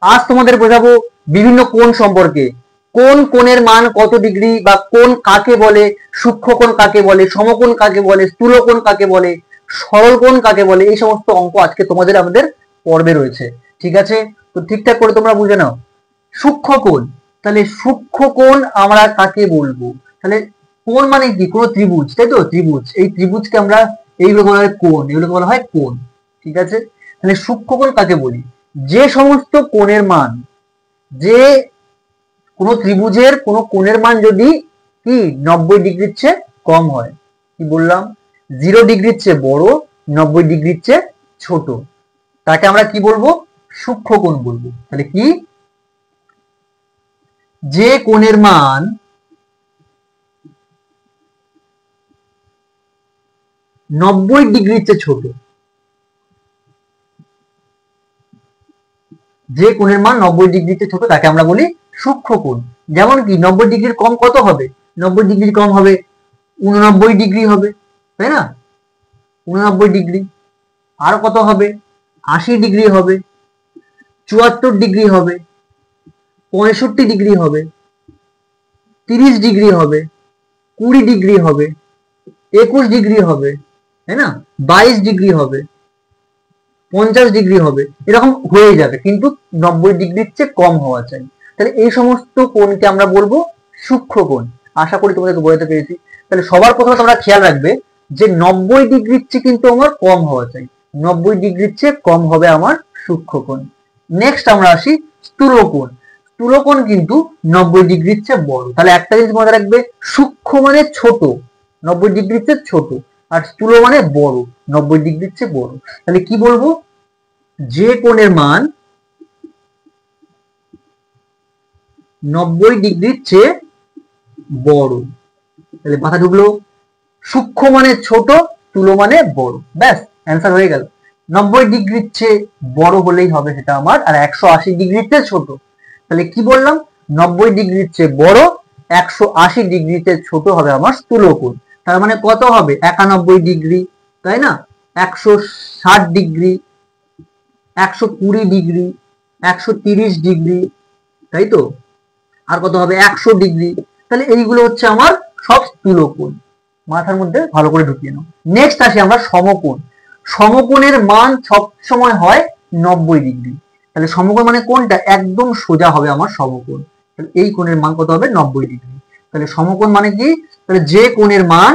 আজ তোমাদের বোঝাবো বিভিন্ন কোণ সম্পর্কে। কোন কোণের মান কত ডিগ্রি, বা কোণ কাকে বলে, সূক্ষ্মকোণ কাকে বলে, সমকোণ কাকে বলে, স্থূলকোণ কাকে বলে, সরল কোণ কাকে বলে, এই সমস্ত অঙ্ক আজকে তোমাদের আমাদের পর্বে রয়েছে। ঠিক আছে, তো ঠিকঠাক করে তোমরা বুঝে নাও। সূক্ষ্মকোণ, তাহলে সূক্ষ্মকোণ আমরা কাকে বলবো? তাহলে কোণ মানে কি? কোন ত্রিভুজ, তাই তো? ত্রিভুজ, এই ত্রিভুজকে আমরা এইগুলো বলা হয় কোণ, এগুলোকে বলা হয় কোণ। ঠিক আছে, তাহলে সূক্ষ্মকোণ কাকে বলি? যে সমস্ত কোণের মান, যে কোন ত্রিভুজের কোন কোণের মান যদি কি 90 ডিগ্রির চেয়ে কম হয়, কি বললাম? 0 ডিগ্রির চেয়ে বড়, 90 ডিগ্রির চেয়ে ছোট, তাকে আমরা কি বলবো? সূক্ষ্মকোণ বলবো। তাহলে কি? যে কোণের মান 90 ডিগ্রির চেয়ে ছোট, যে কোণের মান 90 ডিগ্রিতে ছোট তাকে আমরা বলি সূক্ষ্মকোণ। যেমন কি 90 ডিগ্রির কম কত হবে? 90 ডিগ্রির কম হবে 89 ডিগ্রি হবে, তাই না? 89 ডিগ্রি। আর কত হবে? 80 ডিগ্রি হবে, 74 ডিগ্রি হবে, 65 ডিগ্রি হবে, 30 ডিগ্রি হবে, 20 ডিগ্রি হবে, 21 ডিগ্রি হবে, তাই না? 22 ডিগ্রি হবে, 50 ডিগ্রি হবে, এরকম হয়ে যাবে, কিন্তু 90 ডিগ্রির চেয়ে কম হওয়া চাই। তাহলে এই সমস্ত কোণকে আমরা বলবো সূক্ষ্মকোণ। আশা করি তোমাদেরকে বোঝাতে পেরেছি। তাহলে সবার প্রথমে তোমরা খেয়াল রাখবে যে 90 ডিগ্রির চেয়ে কিন্তু আমার কম হওয়া চাই, 90 ডিগ্রির চেয়ে কম হবে আমার সূক্ষ্মকোণ। নেক্সট আমরা আসি স্থূলকোণ। স্থূলকোণ কিন্তু 90 ডিগ্রির চেয়ে বড়। তাহলে একটা জিনিস মনে রাখবে, সূক্ষ্ম মানে ছোট, 90 ডিগ্রির চেয়ে ছোট, আর স্থূল মানে বড়, 90 ডিগ্রির চেয়ে বড়। তাহলে কি বলবো? যে কোণের মান 90 ডিগ্রির চেয়ে বড়, তাহলে মাথা ঢুকলো? সূক্ষ্ম মানে ছোট, স্থূল মানে বড়, ব্যাস অ্যান্সার হয়ে গেল। 90 ডিগ্রির চেয়ে বড় হলেই হবে সেটা আমার, আর 180 ডিগ্রির চেয়ে ছোট। তাহলে কি বললাম? 90 ডিগ্রির চেয়ে বড়, 180 ডিগ্রিতে ছোট হবে আমার স্থূলকোণ। তার মানে কত হবে? 91 ডিগ্রি, তাই না? 160 ডিগ্রি, 120 ডিগ্রি, 130 ডিগ্রি, তাই তো? আর কত হবে? 100 ডিগ্রি। তাহলে এইগুলো হচ্ছে আমার সব স্থূলকোণ। মাথার মধ্যে ভালো করে ঢুকিয়ে নাও। নেক্সট আসি আমরা সমকোণ। সমকোণের মান সব সময় হয় 90 ডিগ্রি। তাহলে সমকোণ মানে কোনটা? একদম সোজা হবে আমার সমকোণ। তাহলে এই কোণের মান কত হবে? 90 ডিগ্রি। তাহলে সমকোণ মানে কি? তাহলে যে কোণের মান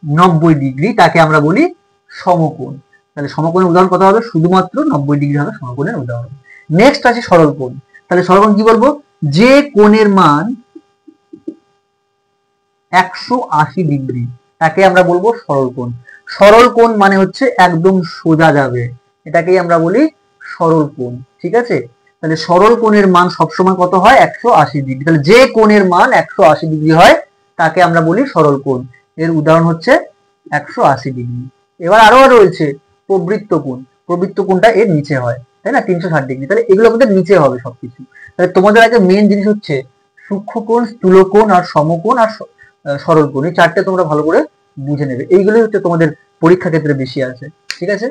90 ডিগ্রি তাকে আমরা বলি সমকোণ। তাহলে সমকোণের উদাহরণ কত হবে? শুধুমাত্র 90 ডিগ্রি হবে সমকোণের উদাহরণ। নেক্সট আছে সরল কোণ। তাহলে সরল কোণ কি বলবো? যে কোণের মান 180 ডিগ্রি তাকে আমরা বলবো সরল কোণ। সরল কোণ মানে হচ্ছে একদম সোজা যাবে, এটাকেই আমরা বলি সরল কোণ। ঠিক আছে, তাহলে সরল কোণের মান সবসময় কত হয়? 180 ডিগ্রি। তাহলে যে কোণের মান 180 ডিগ্রি হয় তাকে আমরা বলি সরল কোণ। এর উদাহরণ হচ্ছে 180 ডিগ্রি। এবার আরো রয়েছে প্রবৃত্ত কোণ। প্রবৃত্ত কোণটা এর নিচে হয়, তাই না? 360 ডিগ্রি। তাহলে এগুলো আমাদের নিচে হবে সবকিছু। তাহলে তোমাদের আগে মেন জিনিস হচ্ছে সূক্ষ্মকোণ, স্থূলকোণ আর সমকোণ আর সরল কোণ, এই চারটে তোমরা ভালো করে বুঝে নেবে। এইগুলোই হচ্ছে তোমাদের পরীক্ষা ক্ষেত্রে বেশি আছে। ঠিক আছে।